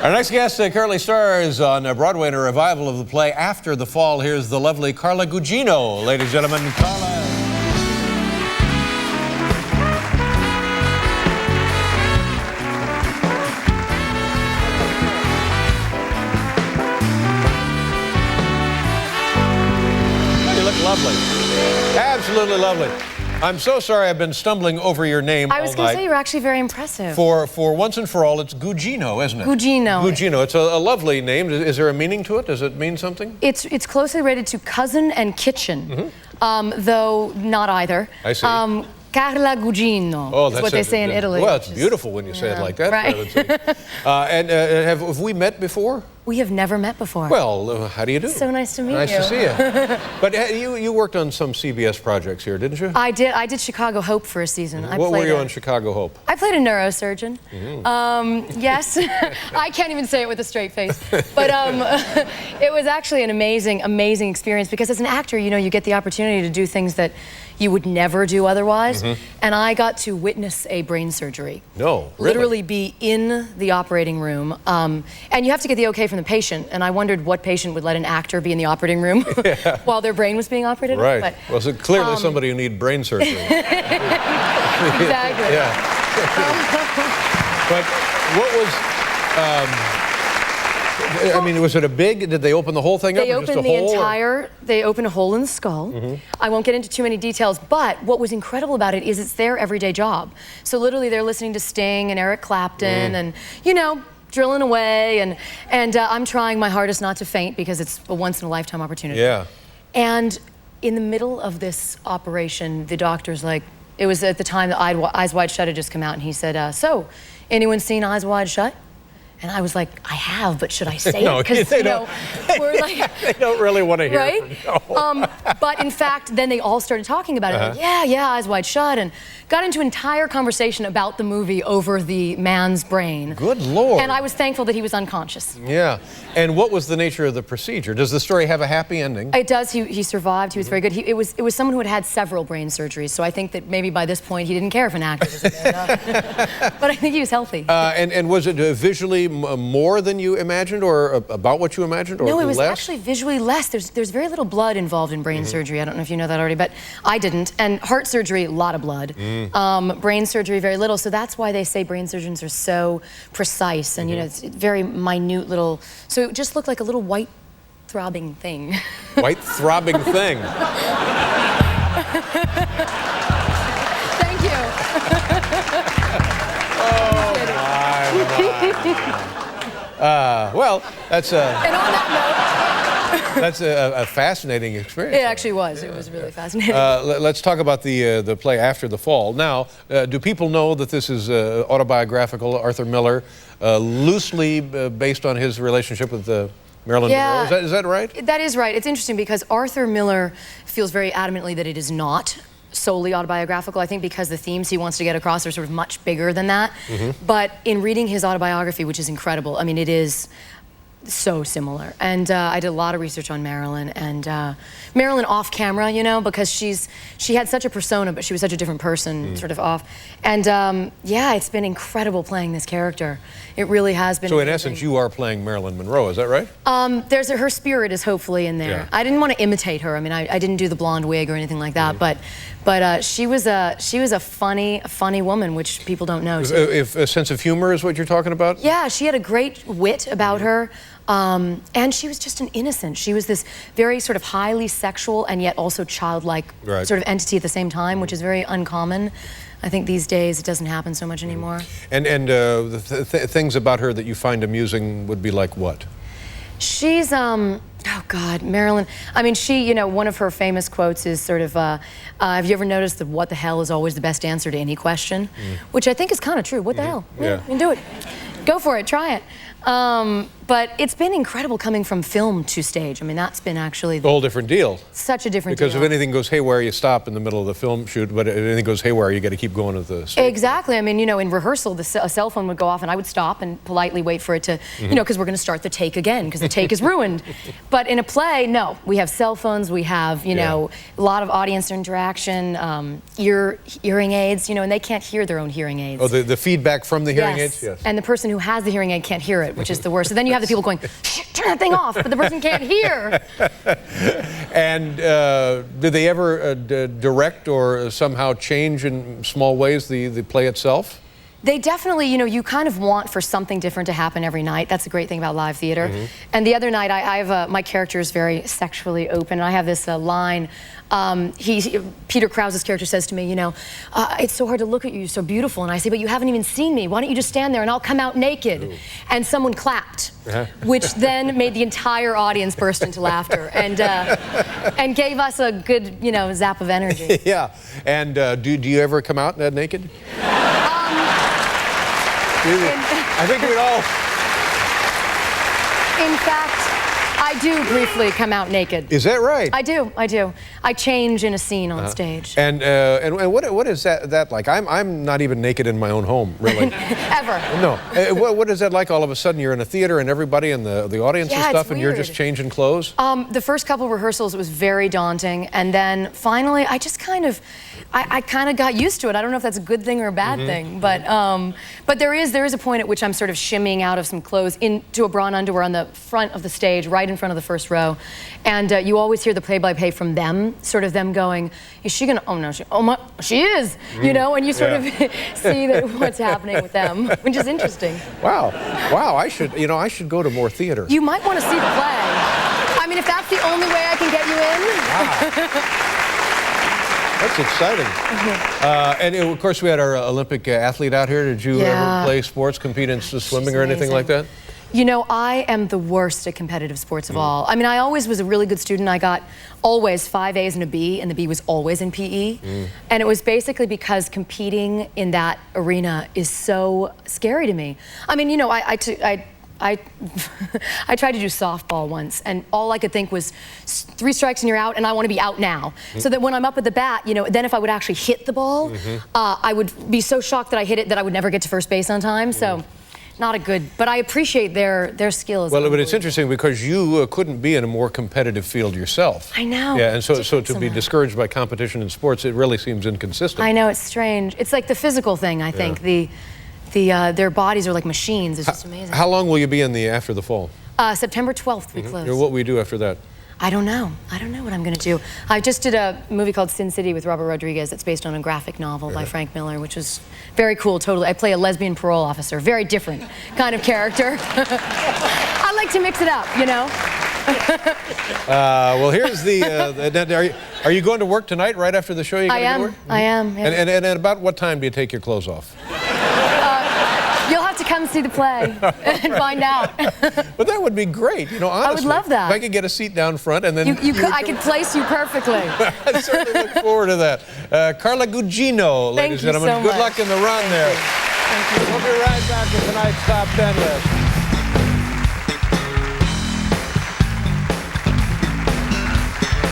Our next guest currently stars on Broadway in a revival of the play After the Fall. Here's the lovely Carla Gugino. Ladies and gentlemen, Carla. You look lovely. Absolutely lovely. I'm so sorry I've been stumbling over your name all night. I was going to say, you're actually very impressive. For once and for all, it's Gugino, isn't it? Gugino. Gugino. It's a lovely name. Is there a meaning to it? Does it mean something? It's closely related to cousin and kitchen, though not either. I see. Carla Gugino is what they say in Italy. Well, it's beautiful when you say it like that. Right. Have we met before? We have never met before. Well, how do you do? So nice to meet you. Nice to see you. But you worked on some CBS projects here, didn't you? I did. I did Chicago Hope for a season. What were you on Chicago Hope? I played a neurosurgeon. Yes. I can't even say it with a straight face. But it was actually an amazing, amazing experience because as an actor, you know, you get the opportunity to do things that you would never do otherwise. And I got to witness a brain surgery. No, really? Literally be in the operating room. And you have to get the okay from the patient. And I wondered what patient would let an actor be in the operating room while their brain was being operated on. Right. But, well, so clearly somebody who needs brain surgery. Exactly. Yeah. But what was... I mean, was it a big, did they open the whole thing up? They opened the entire, they opened a hole in the skull. I won't get into too many details, but what was incredible about it is it's their everyday job. So literally they're listening to Sting and Eric Clapton and, you know, drilling away, and I'm trying my hardest not to faint because it's a once-in-a-lifetime opportunity. Yeah. And in the middle of this operation, the doctor's like, it was at the time that Eyes Wide Shut had just come out, and he said, so, anyone seen Eyes Wide Shut? And I was like, I have, but should I say it? Because, you know, we're like... They don't really want to hear right? it. No. But in fact, then they all started talking about it. Like, yeah, Eyes Wide Shut, and got into an entire conversation about the movie over the man's brain. Good Lord. And I was thankful that he was unconscious. Yeah. And what was the nature of the procedure? Does the story have a happy ending? It does. He survived. He was very good. It was someone who had had several brain surgeries, so I think that maybe by this point he didn't care if an actor was there. But I think he was healthy. And was it visually more than you imagined, or about what you imagined, or no, it was less? actually visually less. There's very little blood involved in brain surgery. I don't know if you know that already, but I didn't. And heart surgery, a lot of blood. Brain surgery, very little. So that's why they say brain surgeons are so precise, and you know, it's very minute little. So it just looked like a little white throbbing thing. White throbbing thing. Thank you. Well, that's And on that note, that's a fascinating experience. it actually was. It was really fascinating. Let's talk about the play After the Fall. Now, do people know that this is autobiographical? Arthur Miller, loosely based on his relationship with Marilyn Monroe. Is that right? That is right. It's interesting because Arthur Miller feels very adamantly that it is not solely autobiographical. I think because the themes he wants to get across are sort of much bigger than that. But in reading his autobiography, which is incredible, I mean, it is so similar. And I did a lot of research on Marilyn, and Marilyn off camera, you know, because she had such a persona, but she was such a different person, sort of off. And yeah, it's been incredible playing this character. It really has been. So in essence, you are playing Marilyn Monroe, is that right? Her spirit is hopefully in there. I didn't want to imitate her. I mean, I didn't do the blonde wig or anything like that, but she was a funny woman, which people don't know. If a sense of humor is what you're talking about? Yeah, she had a great wit about her. And she was just an innocent. She was this very sort of highly sexual and yet also childlike sort of entity at the same time, which is very uncommon. I think these days it doesn't happen so much anymore. And the things about her that you find amusing would be like what? She's, oh God, Marilyn. I mean, you know, one of her famous quotes is sort of, have you ever noticed that what the hell is always the best answer to any question? Which I think is kind of true. What the hell? Yeah. You can do it. Go for it. Try it. But it's been incredible coming from film to stage. I mean, that's been actually... A whole different deal. Such a different deal. Because if anything goes haywire, you stop in the middle of the film shoot, but if anything goes haywire, you got to keep going to the stage. Exactly. I mean, you know, in rehearsal, a cell phone would go off, and I would stop and politely wait for it to, you know, because we're going to start the take again, because the take is ruined. But in a play, no. We have cell phones, we have, you know, a lot of audience interaction, hearing aids, you know, and they can't hear their own hearing aids. Oh, the feedback from the hearing aids? Yes. And the person who who has the hearing aid can't hear it, which is the worst. So then you have the people going, turn that thing off, but the person can't hear. And did they ever direct or somehow change in small ways the play itself? They definitely, you know, you kind of want for something different to happen every night. That's the great thing about live theater. And the other night, I have my character is very sexually open. I have this line. Peter Krause's character says to me, you know, it's so hard to look at you, you're so beautiful. And I say, but you haven't even seen me. Why don't you just stand there and I'll come out naked? Ooh. And someone clapped, which then made the entire audience burst into laughter and gave us a good, you know, zap of energy. Yeah. And do you ever come out naked? I think we'd all... In fact, I do briefly come out naked. Is that right? I do. I change in a scene on stage. And what is that like? I'm not even naked in my own home, really. Ever. No. What is that like? All of a sudden, you're in a theater and everybody in the audience and stuff, and you're just changing clothes? The first couple rehearsals, it was very daunting, and then finally, I just kind of got used to it. I don't know if that's a good thing or a bad thing, but there is a point at which I'm sort of shimmying out of some clothes into a bra and underwear on the front of the stage, right in front of the first row, and you always hear the play-by-play from them, sort of them going, is she gonna, oh no, she is, you know, and you sort of see that what's happening with them, which is interesting. Wow, I should go to more theater. You might want to see the play. I mean, if that's the only way I can get you in. Wow. That's exciting. And of course, we had our Olympic athlete out here. Did you ever play sports, compete in swimming or anything like that? You know, I am the worst at competitive sports of all. I mean, I always was a really good student. I got always 5 A's and a B, and the B was always in PE. And it was basically because competing in that arena is so scary to me. I mean, you know, I tried to do softball once, and all I could think was 3 strikes and you're out, and I want to be out now. So that when I'm up at the bat, you know, then if I would actually hit the ball, I would be so shocked that I hit it that I would never get to first base on time. So, not a good, but I appreciate their skills. Well, but it's interesting because you couldn't be in a more competitive field yourself. I know. Yeah, and so to be discouraged by competition in sports, it really seems inconsistent. I know, it's strange. It's like the physical thing, I think. Their bodies are like machines. It's just amazing. How long will you be in the After the Fall? September 12th, we close. What will you do after that? I don't know. I don't know what I'm going to do. I just did a movie called Sin City with Robert Rodriguez that's based on a graphic novel by Frank Miller, which was very cool, totally. I play a lesbian parole officer. Very different kind of character. I like to mix it up, you know? Well, here's are you going to work tonight right after the show? I am. Yeah. And about what time do you take your clothes off? You'll have to come see the play and find out. But that would be great, you know, honestly. I would love that. If I could get a seat down front and then... I could place you perfectly. I certainly look forward to that. Carla Gugino, ladies and gentlemen. Thank you so much. Good luck in the run there. Thank you. We'll be right back with tonight's Top 10 list.